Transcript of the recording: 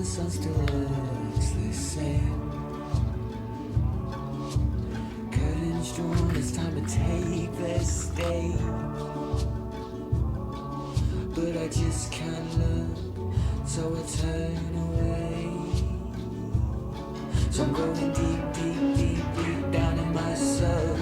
the sun still looks the same. Curtains drawn, it's time to take the stage. But I just can't look, so I turn away. So I'm going deep, deep, deep, deep down in my soul.